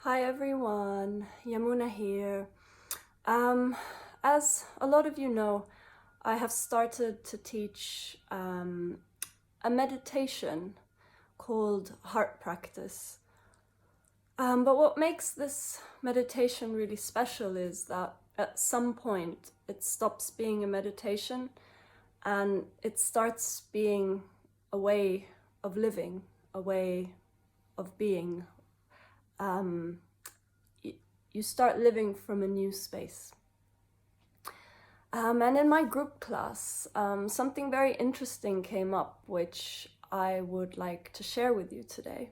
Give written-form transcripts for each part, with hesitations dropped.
Hi everyone, Yamuna here. As a lot of you know, I have started to teach a meditation called heart practice. But what makes this meditation really special is that at some point it stops being a meditation and it starts being a way of living, a way of being. You start living from a new space. And in my group class, something very interesting came up, which I would like to share with you today.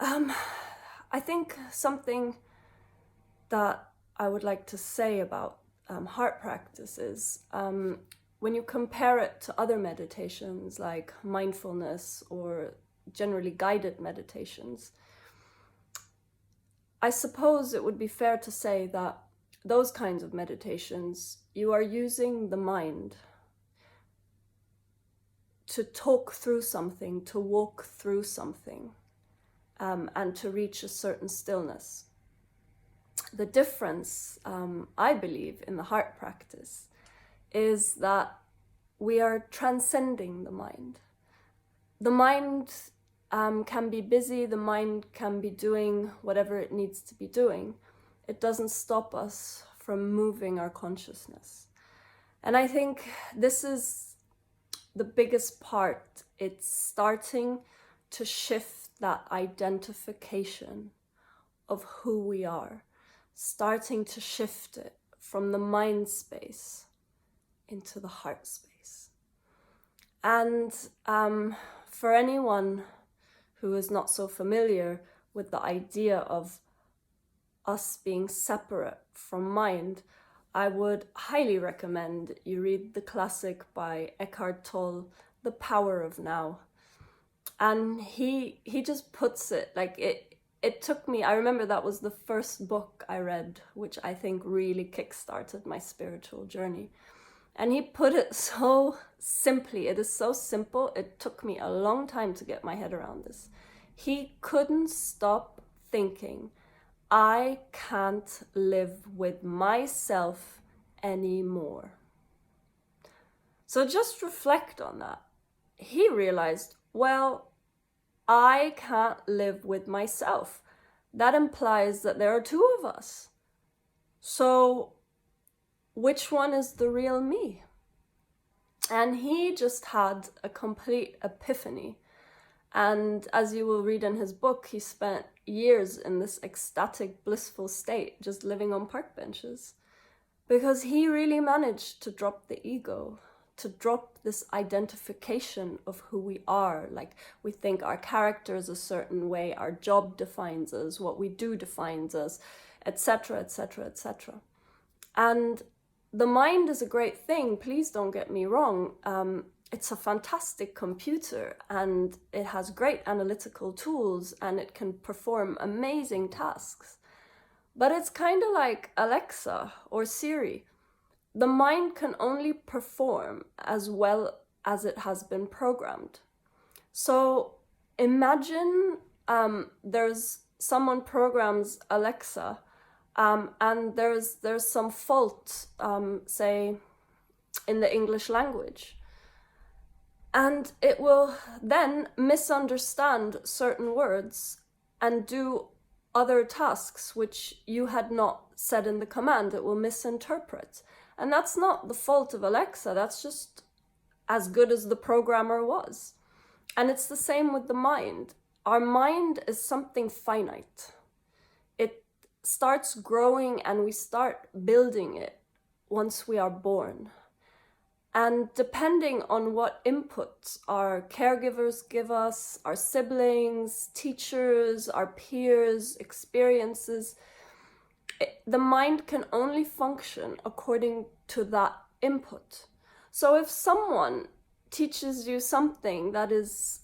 I think something that I would like to say about heart practice is when you compare it to other meditations like mindfulness or generally guided meditations, I suppose it would be fair to say that those kinds of meditations, you are using the mind to talk through something, to walk through something, and to reach a certain stillness. The difference, I believe, in the heart practice is that we are transcending the mind. The mind can be busy, the mind can be doing whatever it needs to be doing. It doesn't stop us from moving our consciousness. And I think this is the biggest part. It's starting to shift that identification of who we are, starting to shift it from the mind space into the heart space. And for anyone who is not so familiar with the idea of us being separate from mind, I would highly recommend you read the classic by Eckhart Tolle, The Power of Now. And he just puts it like it took me, I remember that was the first book I read, which I think really kickstarted my spiritual journey. And he put it so simply. It is so simple. It took me a long time to get my head around this. He couldn't stop thinking, I can't live with myself anymore. So just reflect on that. He realized, well, I can't live with myself. That implies that there are two of us. So which one is the real me? And he just had a complete epiphany. And as you will read in his book, he spent years in this ecstatic, blissful state, just living on park benches. Because he really managed to drop the ego, to drop this identification of who we are. Like, we think our character is a certain way, our job defines us, what we do defines us, etc., etc., etc. And the mind is a great thing, please don't get me wrong. It's a fantastic computer and it has great analytical tools and it can perform amazing tasks. But it's kind of like Alexa or Siri. The mind can only perform as well as it has been programmed. So imagine there's someone programs Alexa and there's some fault, say, in the English language. And it will then misunderstand certain words and do other tasks which you had not said in the command. It will misinterpret. And that's not the fault of Alexa. That's just as good as the programmer was. And it's the same with the mind. Our mind is something finite. It starts growing and we start building it once we are born. And depending on what inputs our caregivers give us, our siblings, teachers, our peers, experiences, the mind can only function according to that input. So if someone teaches you something that is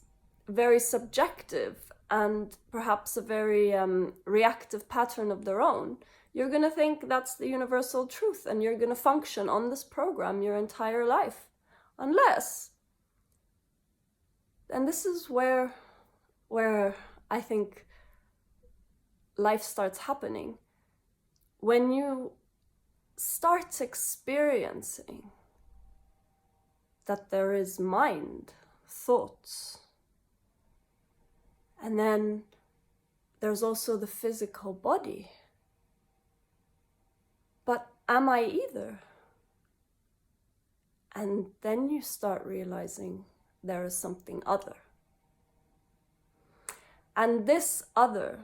very subjective and perhaps a very reactive pattern of their own, you're going to think that's the universal truth and you're going to function on this program your entire life. Unless, and this is where I think life starts happening, when you start experiencing that there is mind, thoughts, and then there's also the physical body. But am I either? And then you start realizing there is something other. And this other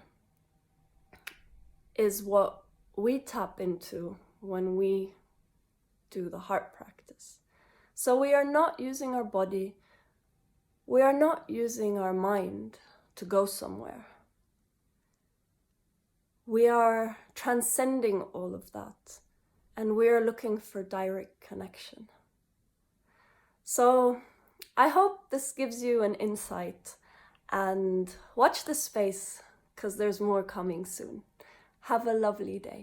is what we tap into when we do the heart practice. So we are not using our body, we are not using our mind to go somewhere. We are transcending all of that, and we are looking for direct connection. So I hope this gives you an insight, and watch this space because there's more coming soon. Have a lovely day.